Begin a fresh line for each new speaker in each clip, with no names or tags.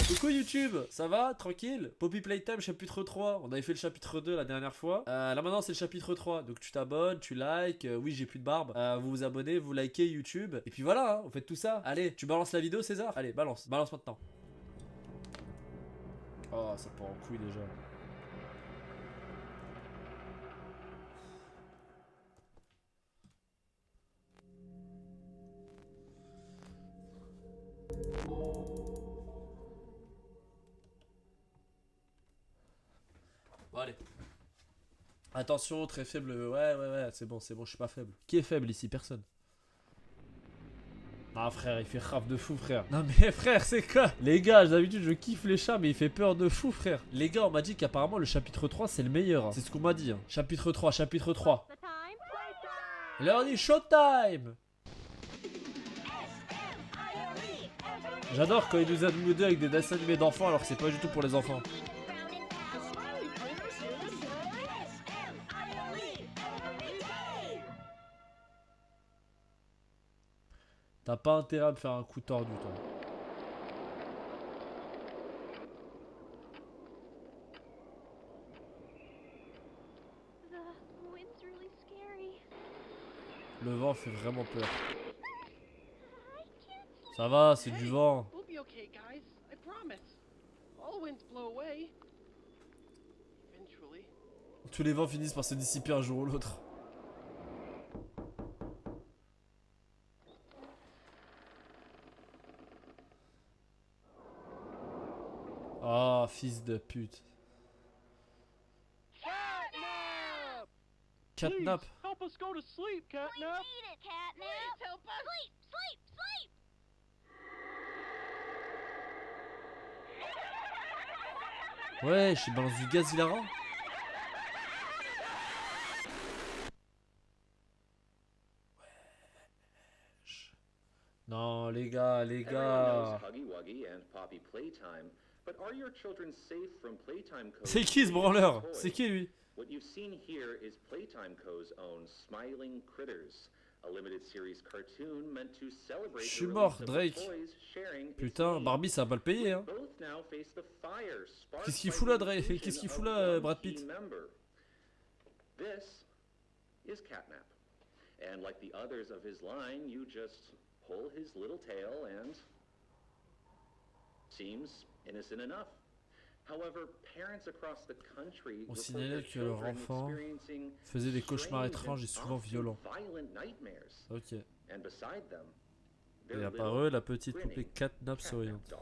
Coucou YouTube, ça va? Tranquille? Poppy Playtime chapitre 3. On avait fait le chapitre 2 la dernière fois. Là maintenant c'est le chapitre 3. Donc tu t'abonnes, tu likes. Oui, j'ai plus de barbe. Vous vous abonnez, vous likez YouTube. Et puis voilà, hein, vous faites tout ça. Allez, tu balances la vidéo César? Allez, balance. Balance maintenant. Oh, ça part en couille déjà. Bon allez. Attention, très faible. Ouais, c'est bon, je suis pas faible. Qui est faible ici? Personne. Ah frère, il fait raf de fou frère. Non mais frère, c'est quoi? Les gars, d'habitude je kiffe les chats mais il fait peur de fou frère. Les gars, on m'a dit qu'apparemment le chapitre 3 c'est le meilleur, hein. C'est ce qu'on m'a dit, hein. Chapitre 3, chapitre 3. Et là on dit showtime. J'adore quand ils nous aident nous deux avec des dessins animés d'enfants alors que c'est pas du tout pour les enfants. T'as pas intérêt à me faire un coup tordu toi. Le vent fait vraiment peur. Ça va, c'est du vent. Tous les vents finissent par se dissiper un jour ou l'autre. Ah, fils de pute. Catnap.
Help us go to sleep, Catnap.
Please help us. Sleep, sleep, sleep.
Ouais, je balance du gaz hilarant. Non, les gars, les gars. C'est qui ce branleur? C'est qui lui?
What you've seen here is Playtime Co.'s own Smiling Critters, a limited series cartoon meant to celebrate
Je suis
the
mort,
release of
Drake.
toys sharing its
Putain,
name.
Barbie ça va pas le payer hein.
Both now face the fire sparked
Qu'est-ce qu'il
by
fout
the
là, Drake?
inclusion
Qu'est-ce qu'il
of
fout là,
one
Brad
key
Pitt?
member. This is Catnap. And like the others of his line, you just pull his little tail and seems innocent enough. However, parents across the country
On
report
signalait
their
que leur
children
enfant
experiencing
faisait des cauchemars
strange
étranges et
and
souvent
often
violents.
violent nightmares.
Ok.
And beside them,
Et
their
apparue
little
la petite poupée
grinning
Catnap
Catnap
souriante.
doll.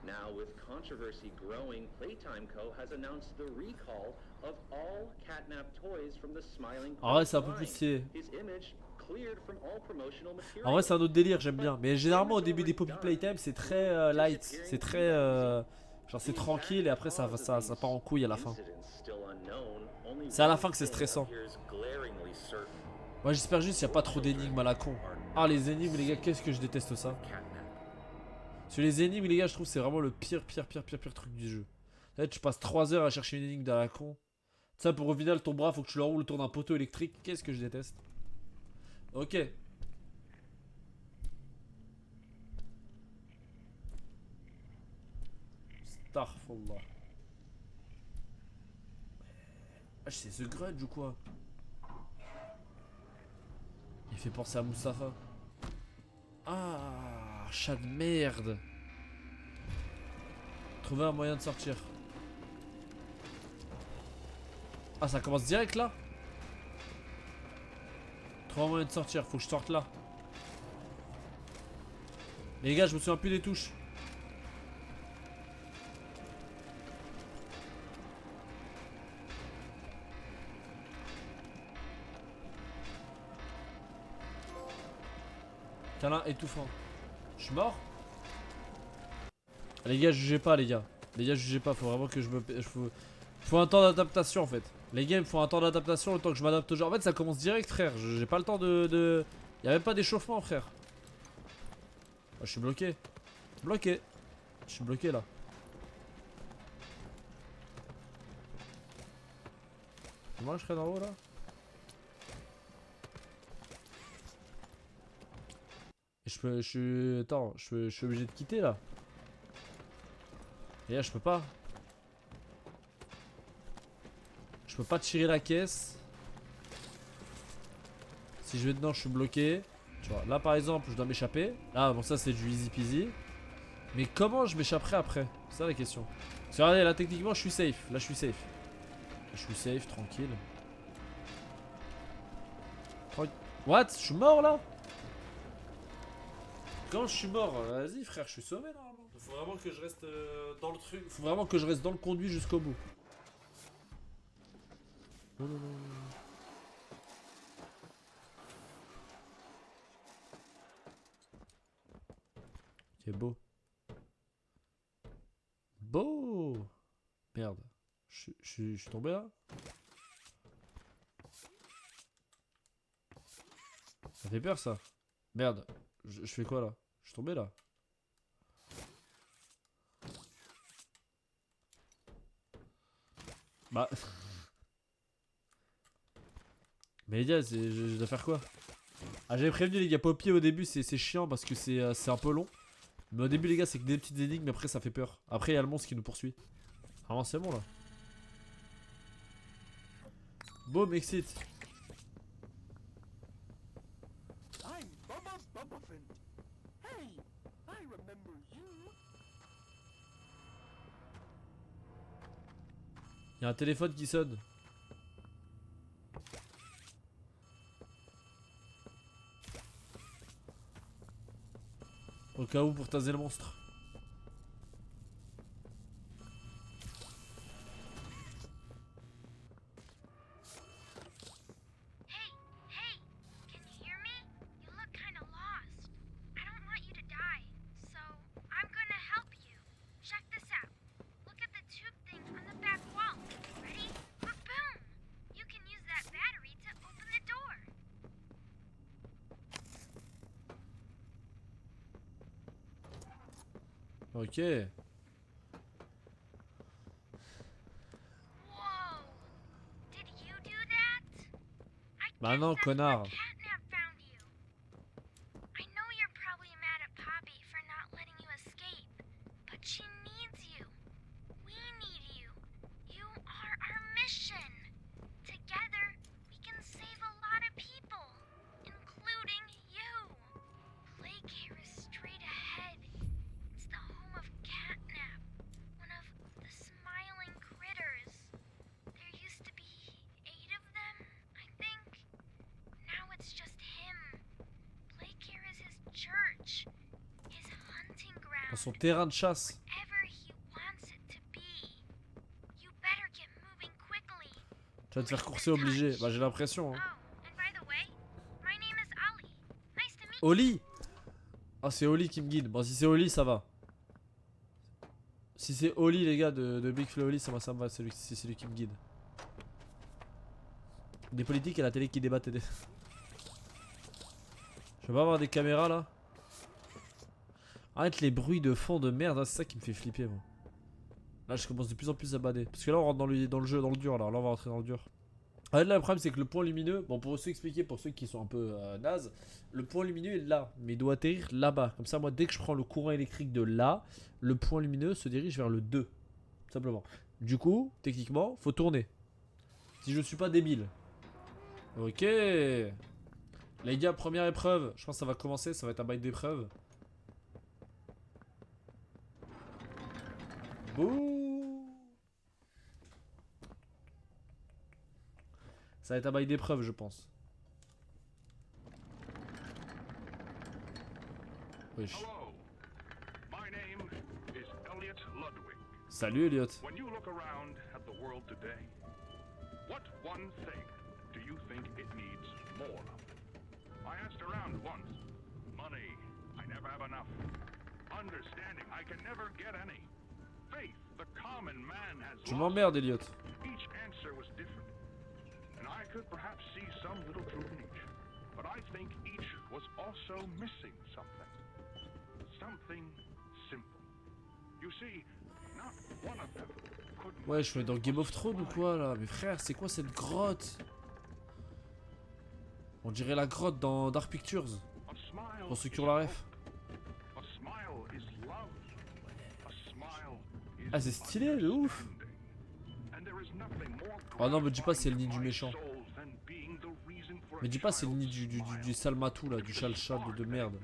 Now, with controversy growing, Playtime Co. has announced the recall of all Catnap toys from the Smiling
En vrai, c'est un
Critters
peu plus
line.
stylé.
His image cleared from all promotional material.
En vrai, c'est un autre délire, j'aime bien. Mais généralement, au début des Poppy Playtime, c'est très light. C'est très. Genre, c'est tranquille et après, ça part en couille à la fin. C'est à la fin que c'est stressant. Moi, j'espère juste qu'il n'y a pas trop d'énigmes à la con. Ah, les énigmes, les gars, qu'est-ce que je déteste ça. Sur les énigmes, les gars, je trouve que c'est vraiment le pire truc du jeu. Là, tu passes 3 heures à chercher une énigme dans la con. Ça, pour au final, ton bras, faut que tu l'enroules autour d'un poteau électrique. Qu'est-ce que je déteste. Ok. Starfallah. Ah, c'est The Grudge ou quoi? Il fait penser à Mustapha. Ah, chat de merde. Trouver un moyen de sortir. Ah, ça commence direct là? Trouver un moyen de sortir, faut que je sorte là. Les gars, je me souviens plus des touches. Câlin étouffant. Je suis mort? Les gars, jugez pas, les gars. Les gars, jugez pas, faut vraiment que je me. Faut un temps d'adaptation en fait. Les gars, il me faut un temps d'adaptation, le temps que je m'adapte au jeu. En fait, ça commence direct, frère. J'ai pas le temps de. Y'a même pas d'échauffement, frère. Oh, je suis bloqué. Bloqué. Je suis bloqué là. Moi, je serai d'en haut là. Et je suis. Attends, je suis obligé de quitter là. Et là, je peux pas. Je peux pas tirer la caisse. Si je vais dedans, je suis bloqué. Tu vois, là par exemple, je dois m'échapper. Là, bon, ça c'est du easy peasy. Mais comment je m'échapperai après? C'est ça la question. Parce que regardez, là techniquement, je suis safe. Là, je suis safe. Je suis safe, tranquille. What? Je suis mort là? Quand je suis mort, vas-y frère, je suis sauvé normalement. Faut vraiment que je reste dans le truc. Faut vraiment que je reste dans le conduit jusqu'au bout. Non, non, non. Ok, beau. Beau. Merde. Je suis tombé là? Ça fait peur ça. Merde. Je fais quoi là? Je suis tombé là. Bah. Mais les gars, je dois faire quoi? Ah, j'avais prévenu les gars, Poppy au début c'est chiant parce que c'est un peu long. Mais au début les gars, c'est que des petites énigmes, mais après ça fait peur. Après il y a le monstre qui nous poursuit. Ah non, c'est bon là. Boum, exit.
I'm Bubba Bubbaphant. Hey, I remember you.
Il y a un téléphone qui sonne. Au cas où pour taser le monstre.
Hey, hey, can you hear me? You look kind of lost. I don't want you to die, so I'm gonna help you. Check this out. Look at the tube thing on the back wall. Ready? Boom! You can use that battery to open the door.
Ok.
Whoa! Did you do that? I
Bah
guess
non,
that's
connard.
where Catnap found you. I know you're probably mad at Poppy for not letting you escape, but she needs you. We need you. You are our mission. Together, we can save a lot of people, including you. Playcare is straight ahead. It's the home of Catnap, one of the smiling critters. There used to be 8 of them, I think. Now it's just him. Playcare is his church, his hunting
Dans
ground.
son terrain de chasse.
Whatever he wants it to be. You better get moving quickly.
Tu vas te faire courser obligé. Bah j'ai l'impression.
Oh,
Hein.
and by the way, my name is Ali. Nice to meet you.
Oli. Ah c'est Oli qui me guide. Bon si c'est Oli ça va. Si c'est Oli les gars de Big Flo Oli ça me va, c'est lui qui me guide. Des politiques à la télé qui débattent des... Je vais pas avoir des caméras là. Arrête les bruits de fond de merde, hein, c'est ça qui me fait flipper moi. Là je commence de plus en plus à bader. Parce que là on rentre dans le jeu, dans le dur là on va rentrer dans le dur. En fait là le problème c'est que le point lumineux, bon pour vous expliquer, pour ceux qui sont un peu nazes, le point lumineux est là, mais il doit atterrir là-bas. Comme ça moi dès que je prends le courant électrique de là, le point lumineux se dirige vers le 2. Tout simplement. Du coup, techniquement, faut tourner. Si je suis pas débile. Ok. Les gars, première épreuve. Je pense que ça va commencer, ça va être un bail d'épreuve. Bouh. Ça va être un bail d'épreuve, je pense. Wesh.
Hello. My name is Elliot Ludwig.
Salut Elliot.
When you look around at the world today, what one thing do you think it needs more of? I asked around once. Money, I never have enough. Understanding, I can never get any. Faith, the common man has
Tu
lost.
m'emmerdes Elliot.
Each answer was different, and I could perhaps see some little truth in each. But I think each was also missing something. Something simple. You see, not one of them could.
Ouais, je suis dans Game of Thrones ou quoi là? Mais frère, c'est quoi cette grotte? On dirait la grotte dans Dark Pictures.
A smile
Pour ceux qui
is
ont la ref.
hope. A smile is love. A smile is
Ah, c'est stylé, de ouf. Oh non, me dis pas c'est le nid du méchant. Mais dis pas c'est le nid du sale matou là, du chat de merde.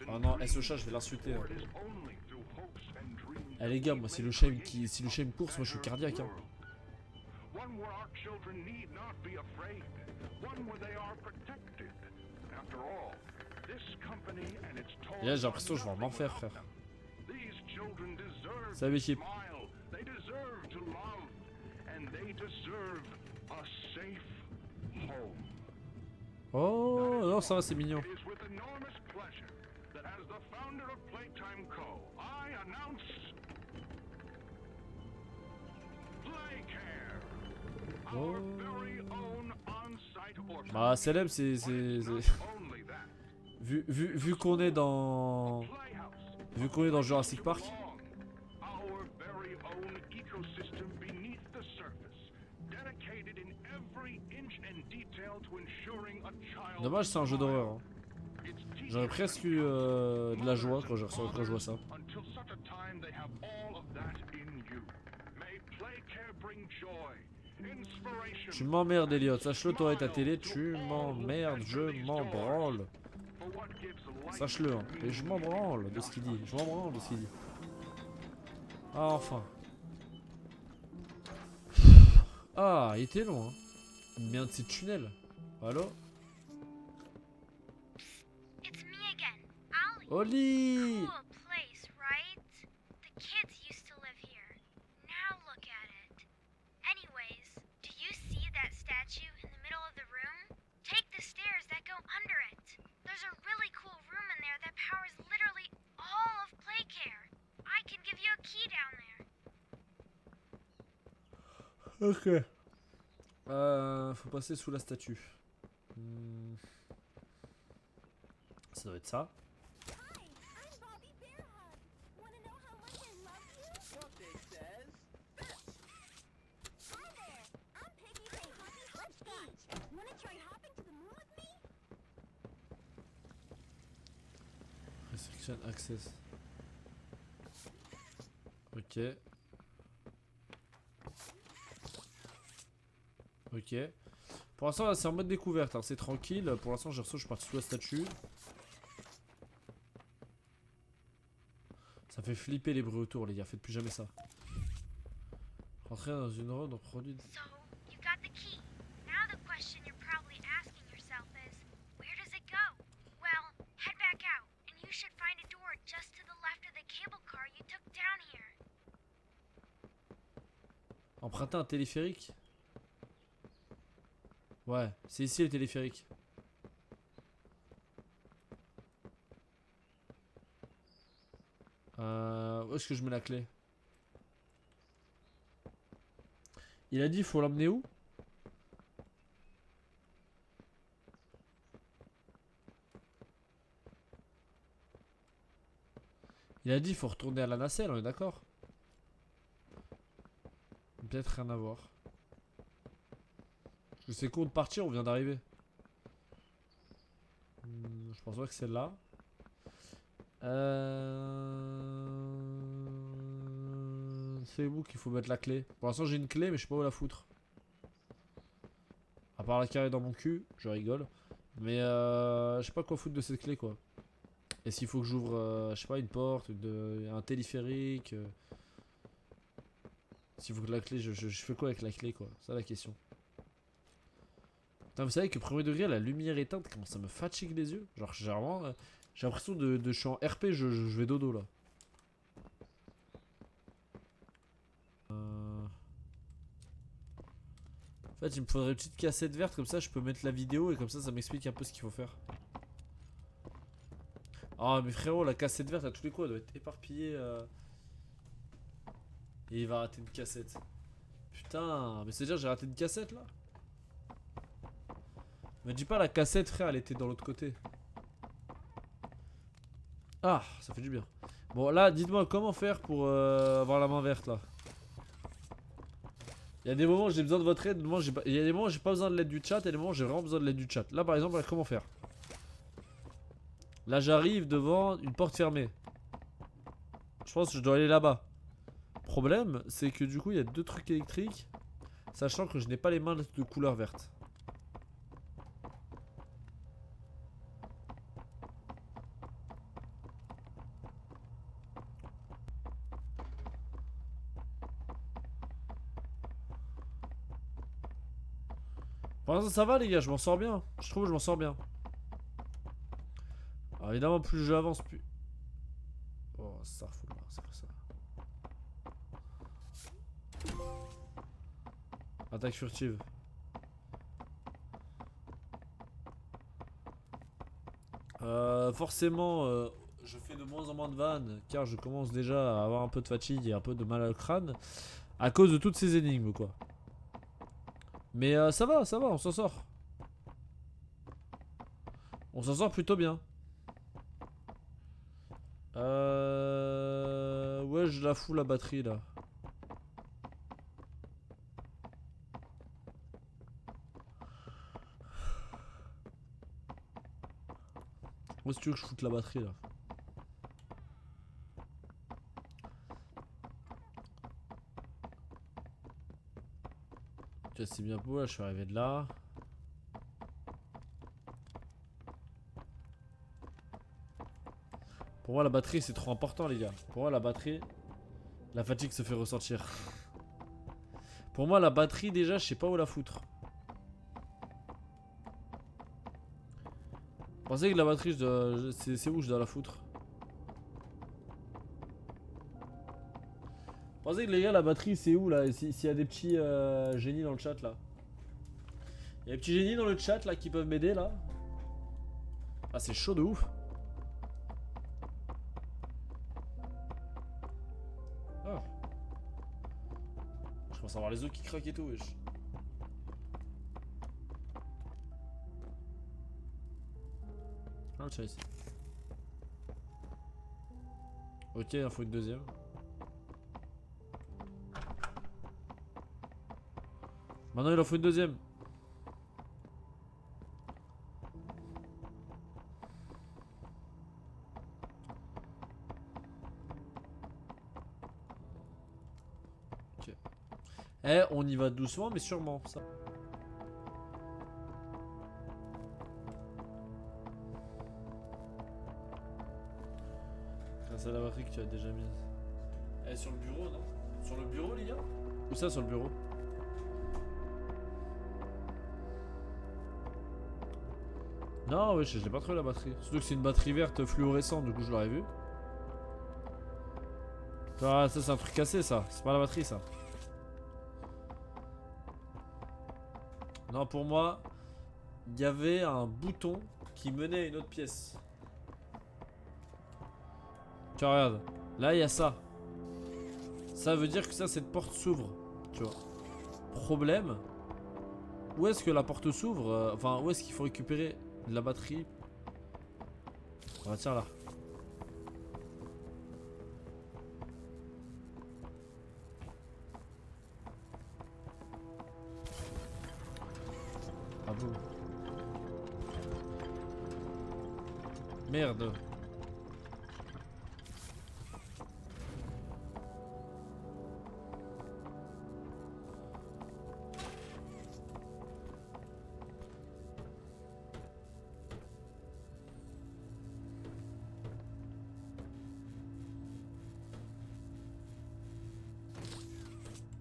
Oh non, ce chat, je vais l'insulter. Hein. Eh les gars, moi si le chat me course, moi je suis cardiaque. Hein. Et là j'ai l'impression que je vais en enfer, frère. Salut l'équipe. Oh non, ça va, c'est mignon. Oh. Bah Célèbre c'est... Vu qu'on est dans... Vu qu'on est dans Jurassic Park. Dommage c'est un jeu d'horreur. Hein. J'aurais presque eu de la joie quand je vois ça. Tu m'emmerdes Elliot, sache-le, toi et ta télé, tu m'emmerdes, je m'en branle. Sache-le, hein. Et je m'en branle de ce qu'il dit, Ah enfin. Ah, il était long hein. Bien de ces tunnels. Allô? Oli! Ok. Faut passer sous la statue. Ça doit être ça. Restriction access. Ok. Ok. Pour l'instant, c'est en mode découverte. Hein. C'est tranquille. Pour l'instant, je pars sous la statue. Ça fait flipper les bruits autour, les gars. Faites plus jamais ça. Rentrer dans une ronde, on produit. Emprunter un téléphérique? Ouais, c'est ici le téléphérique. Où est-ce que je mets la clé? Il a dit il faut l'emmener où? Il a dit il faut retourner à la nacelle, on est d'accord? Peut-être rien à voir. Parce que c'est con de partir, on vient d'arriver. Je pense pas que c'est là. C'est où qu'il faut mettre la clé? Pour l'instant j'ai une clé mais je sais pas où la foutre. À part la carrer dans mon cul, je rigole. Mais je sais pas quoi foutre de cette clé quoi. Et s'il faut que j'ouvre, je sais pas, une porte, un téléphérique. S'il faut que la clé, je fais quoi avec la clé quoi? C'est ça la question. Putain, vous savez que premier degré, la lumière éteinte, comment ça me fatigue les yeux? Genre généralement, j'ai l'impression de je suis en RP, je vais dodo là. En fait, il me faudrait une petite cassette verte, comme ça je peux mettre la vidéo et comme ça m'explique un peu ce qu'il faut faire. Ah mais frérot, la cassette verte à tous les coups, elle doit être éparpillée. Et il va rater une cassette. Putain, mais c'est dire j'ai raté une cassette là? Me dis pas la cassette frère, elle était dans l'autre côté. Ah, ça fait du bien. Bon là, dites-moi comment faire pour avoir la main verte là. Il y a des moments où j'ai besoin de votre aide, il y a des moments où j'ai pas besoin de l'aide du chat, et des moments où j'ai vraiment besoin de l'aide du chat. Là par exemple, là, comment faire? Là j'arrive devant une porte fermée. Je pense que je dois aller là-bas. Problème, c'est que du coup, il y a 2 trucs électriques. Sachant que je n'ai pas les mains de couleur verte. Pour l'instant, ça va, les gars, je m'en sors bien. Je trouve que je m'en sors bien. Alors, évidemment, plus j'avance, plus. Oh, ça fout là, c'est quoi ça? Attaque furtive. Forcément, je fais de moins en moins de vannes car je commence déjà à avoir un peu de fatigue et un peu de mal au crâne à cause de toutes ces énigmes, quoi. Mais ça va, on s'en sort. On s'en sort plutôt bien. Ouais, je la fous la batterie là. Où est-ce que tu veux que je foute la batterie là? Tu vois, c'est bien beau là, je suis arrivé de là. Pour moi la batterie c'est trop important les gars. Pour moi la batterie, la fatigue se fait ressentir. Pour moi la batterie déjà je sais pas où la foutre. Vous pensez que la batterie c'est où je dois la foutre? Vous pensez que les gars la batterie c'est où là? S'il y a des petits génies dans le chat là. Il y a des petits génies dans le chat là qui peuvent m'aider là. Ah c'est chaud de ouf. Ah. Je commence à avoir les os qui craquent et tout wesh. Ah tiens ici. Ok, il en faut une deuxième. Maintenant il en faut une deuxième. Ok. Eh, on y va doucement mais sûrement ça. Grâce à la batterie que tu as déjà mise. Elle est sur le bureau non? Sur le bureau les gars? Où ça sur le bureau? Non, ouais, je l'ai pas trouvé la batterie. Surtout que c'est une batterie verte fluorescente, du coup je l'aurais vu. Ah, ça c'est un truc cassé ça. C'est pas la batterie ça. Non, pour moi, il y avait un bouton qui menait à une autre pièce. Tu vois, regarde. Là, il y a ça. Ça veut dire que ça, cette porte s'ouvre. Tu vois. Problème. Où est-ce que la porte s'ouvre? Enfin, où est-ce qu'il faut récupérer la batterie? Ah, tiens là. Ah bon. Merde.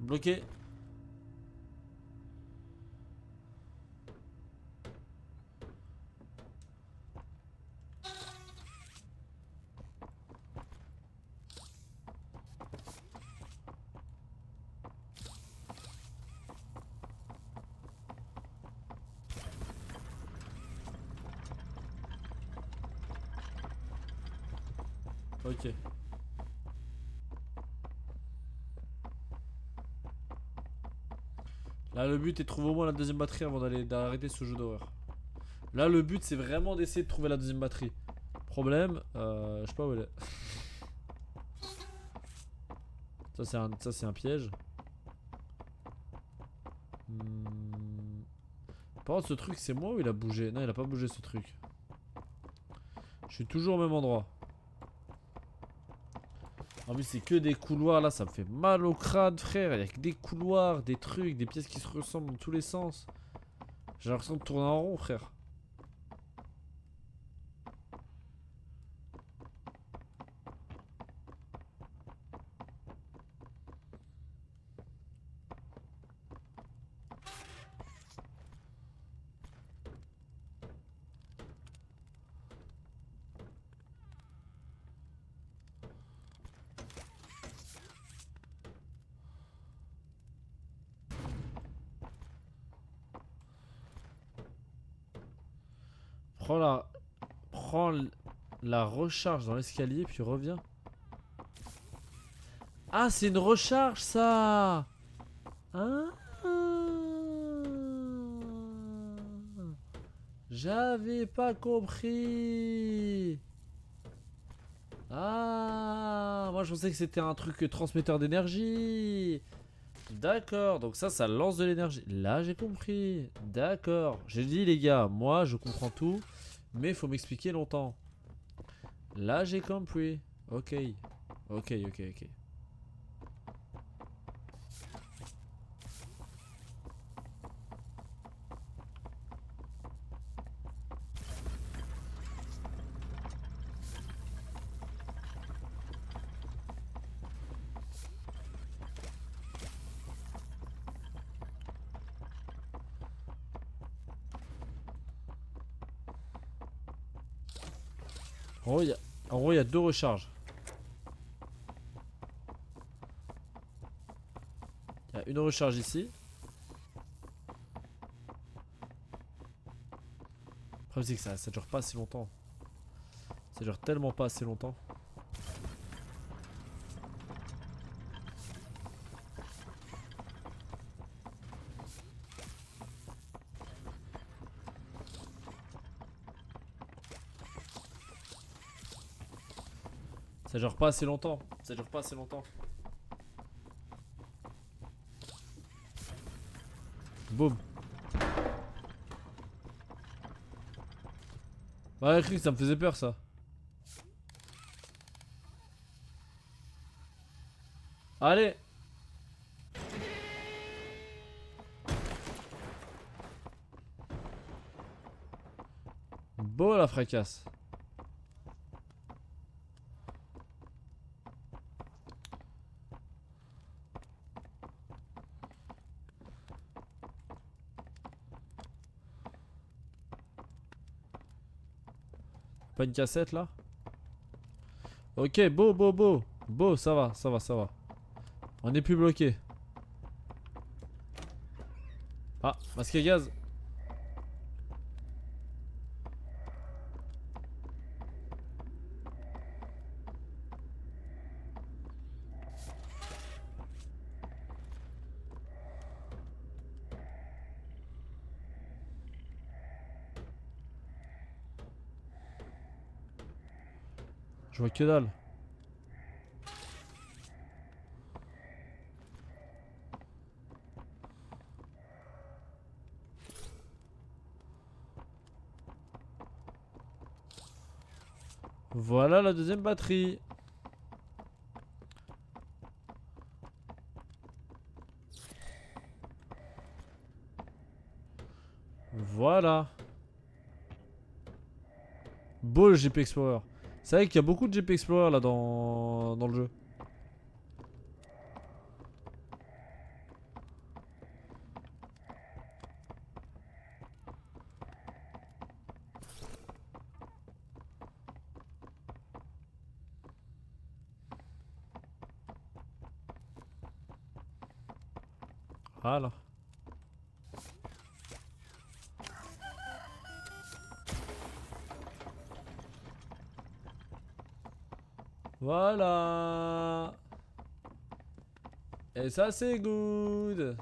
Bloqué. Ok. Là le but est de trouver au moins la deuxième batterie avant d'arrêter ce jeu d'horreur. Là le but c'est vraiment d'essayer de trouver la deuxième batterie. Problème, je sais pas où elle est. Ça c'est un piège. Par contre ce truc c'est moi ou il a bougé? Non il a pas bougé ce truc. Je suis toujours au même endroit. En plus, c'est que des couloirs là, ça me fait mal au crâne, frère. Il y a que des couloirs, des trucs, des pièces qui se ressemblent dans tous les sens. J'ai l'impression de tourner en rond, frère. Prends la recharge dans l'escalier puis reviens. Ah, c'est une recharge ça. Ah. J'avais pas compris. Ah, moi je pensais que c'était un truc transmetteur d'énergie. D'accord, donc ça lance de l'énergie. Là j'ai compris. D'accord. J'ai dit les gars, moi je comprends tout, mais faut m'expliquer longtemps. Là j'ai compris. Ok. Ok. En gros, il y a deux recharges. Il y a une recharge ici. Le problème c'est que ça dure pas assez longtemps. Ça dure tellement pas assez longtemps. Ça dure pas assez longtemps. Ça dure pas assez longtemps. Boum. Bah, j'ai cru que ça me faisait peur ça. Allez. Beau la fracasse. Pas une cassette là? Ok, beau. Beau, ça va. On n'est plus bloqué. Ah, masque à gaz. Je vois que dalle. Voilà la deuxième batterie. Voilà. Beau le GP Explorer. C'est vrai qu'il y a beaucoup de GP Explorer là dans le jeu. Voilà. Voilà. Et ça c'est good.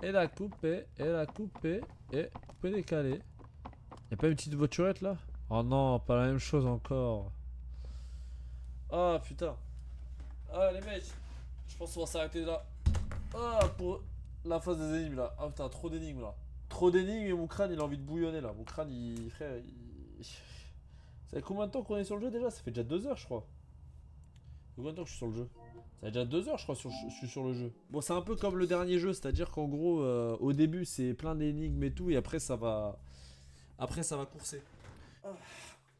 Et la couper, et couper décaler. Y'a pas une petite voiturette là? Oh non, pas la même chose encore. Ah putain. Ah les mecs, je pense qu'on va s'arrêter là. Ah pour la phase des énigmes là. Ah putain, trop d'énigmes là. Trop d'énigmes et mon crâne il a envie de bouillonner là. Mon crâne il... Frère, il... Ça fait combien de temps qu'on est sur le jeu déjà? Ça fait déjà 2 heures je crois. Combien de temps que je suis sur le jeu? Ça fait déjà 2 heures, je crois, je suis sur le jeu. Bon, c'est un peu comme le dernier jeu, c'est-à-dire qu'en gros, au début, c'est plein d'énigmes et tout, et après, ça va. Après, ça va courser.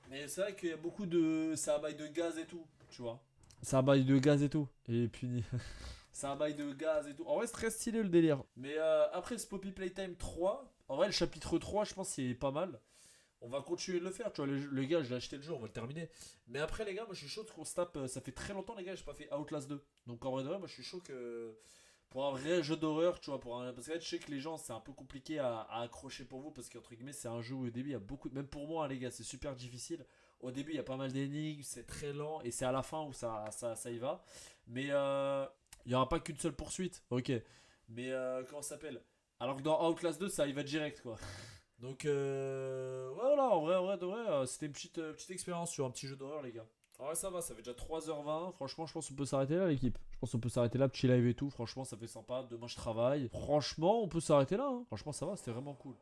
Mais c'est vrai qu'il y a beaucoup de. C'est un bail de gaz et tout, tu vois. C'est un bail de gaz et tout. Et puis. C'est un bail de gaz et tout. En vrai, c'est très stylé le délire. Mais après ce Poppy Playtime 3, en vrai, le chapitre 3, je pense qu'il est pas mal. On va continuer de le faire, tu vois. Le gars, je l'ai acheté le jeu, on va le terminer. Mais après, les gars, moi je suis chaud qu'on se tape. Ça fait très longtemps, les gars, j'ai pas fait Outlast 2. Donc en vrai, de vrai, moi je suis chaud que. Pour un vrai jeu d'horreur, tu vois. Parce que là, je sais que les gens, c'est un peu compliqué à accrocher pour vous. Parce qu'entre guillemets, c'est un jeu où au début, il y a beaucoup. Même pour moi, hein, les gars, c'est super difficile. Au début, il y a pas mal d'énigmes, c'est très lent. Et c'est à la fin où ça y va. Mais il n'y aura pas qu'une seule poursuite, ok. Mais comment ça s'appelle? Alors que dans Outlast 2, ça y va direct, quoi. Donc, voilà, en vrai, de vrai, c'était une petite expérience sur un petit jeu d'horreur, les gars. En vrai, ça va, ça fait déjà 3h20. Franchement, je pense qu'on peut s'arrêter là, l'équipe. Je pense qu'on peut s'arrêter là, petit live et tout. Franchement, ça fait sympa. Demain, je travaille. Franchement, on peut s'arrêter là. Hein. Franchement, ça va, c'était vraiment cool.